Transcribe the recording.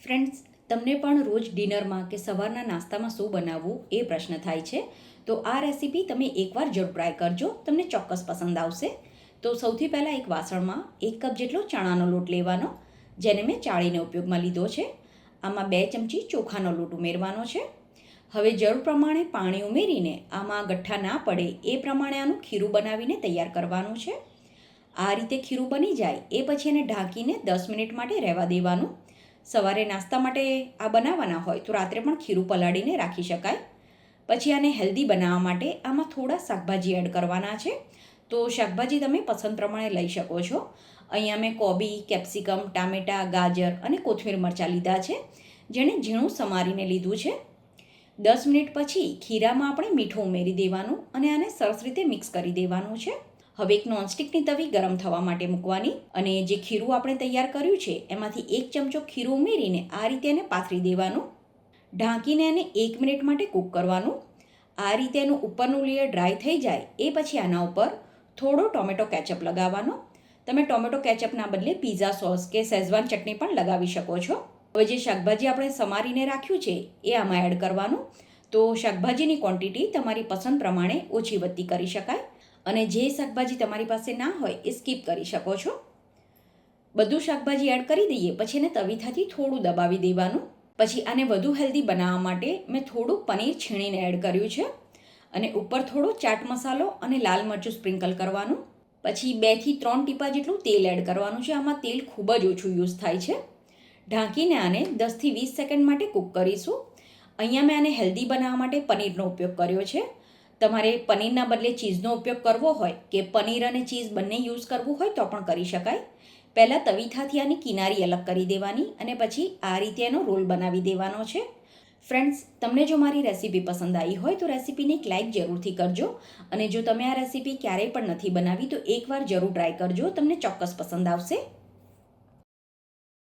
Friends, તમને પણ રોજ ડિનરમાં કે સવારના નાસ્તામાં શું બનાવવું એ પ્રશ્ન થાય છે. તો આ રેસીપી તમે એકવાર જરૂર ટ્રાય કરજો, તમને ચોક્કસ પસંદ આવશે. તો સૌથી પહેલાં એક વાસણમાં 1 કપ જેટલો ચણાનો લોટ લેવાનો, જેને મેં ચાળીને ઉપયોગમાં લીધો છે. આમાં 2 ચમચી ચોખાનો લોટ ઉમેરવાનો છે. હવે જરૂર પ્રમાણે પાણી ઉમેરીને આમાં ગઠ્ઠા ના પડે એ પ્રમાણે આનું ખીરું બનાવીને તૈયાર કરવાનું છે. આ રીતે ખીરું બની જાય એ પછી એને ઢાંકીને 10 મિનિટ માટે રહેવા દેવાનું. સવારે નાસ્તા માટે આ બનાવવાના હોય તો રાત્રે પણ ખીરું પલાળીને રાખી શકાય. પછી આને હેલ્ધી બનાવવા માટે આમાં થોડા શાકભાજી એડ કરવાના છે. તો શાકભાજી તમે પસંદ પ્રમાણે લઈ શકો છો. અહીંયા મેં કોબી, કેપ્સિકમ, ટામેટાં, ગાજર અને કોથમીર મરચાં લીધા છે, જેણે ઝીણું સમારીને લીધું છે. 10 મિનિટ પછી ખીરામાં આપણે મીઠું ઉમેરી દેવાનું અને આને સરસ રીતે મિક્સ કરી દેવાનું છે. હવે એક નોનસ્ટિકની તવી ગરમ થવા માટે મૂકવાની અને જે ખીરું આપણે તૈયાર કર્યું છે એમાંથી 1 ચમચો ખીરું ઉમેરીને આ રીતે એને પાથરી દેવાનું. ઢાંકીને એને 1 મિનિટ માટે કૂક કરવાનું. આ રીતે એનું ઉપરનું લેયર ડ્રાય થઈ જાય એ પછી આના ઉપર થોડો ટોમેટો કેચઅપ લગાવવાનો. તમે ટોમેટો કેચઅપના બદલે પિઝા સોસ કે શેઝવાન ચટણી પણ લગાવી શકો છો. હવે જે શાકભાજી આપણે સમારીને રાખ્યું છે એ આમાં એડ કરવાનું. તો શાકભાજીની ક્વોન્ટિટી તમારી પસંદ પ્રમાણે ઓછી વધતી કરી શકાય અને જે શાકભાજી તમારી પાસે ના હોય એ સ્કીપ કરી શકો છો. બધું શાકભાજી એડ કરી દઈએ પછી એને તવીથાથી થોડું દબાવી દેવાનું. પછી આને વધુ હેલ્ધી બનાવવા માટે મેં થોડું પનીર છીણીને એડ કર્યું છે અને ઉપર થોડો ચાટ મસાલો અને લાલ મરચું સ્પ્રિંકલ કરવાનું. પછી 2 થી 3 ટીપા જેટલું તેલ એડ કરવાનું છે. આમાં તેલ ખૂબ જ ઓછું યુઝ થાય છે. ઢાંકીને આને 10 થી 20 સેકન્ડ માટે કૂક કરીશું. અહીંયા મેં આને હેલ્ધી બનાવવા માટે પનીરનો ઉપયોગ કર્યો છે. તમારે પનીરના બદલે ચીઝનો ઉપયોગ કરવો હોય કે પનીર અને ચીઝ બંને યુઝ કરવું હોય તો પણ કરી શકાય. પહેલાં તવીથાથી આની કિનારી અલગ કરી દેવાની અને પછી આ રીતે એનો રોલ બનાવી દેવાનો છે. ફ્રેન્ડ્સ, તમને જો મારી રેસીપી પસંદ આવી હોય તો રેસીપીને એક લાઇક જરૂરથી કરજો અને જો તમે આ રેસીપી ક્યારેય પણ નથી બનાવી તો એકવાર જરૂર ટ્રાય કરજો, તમને ચોક્કસ પસંદ આવશે.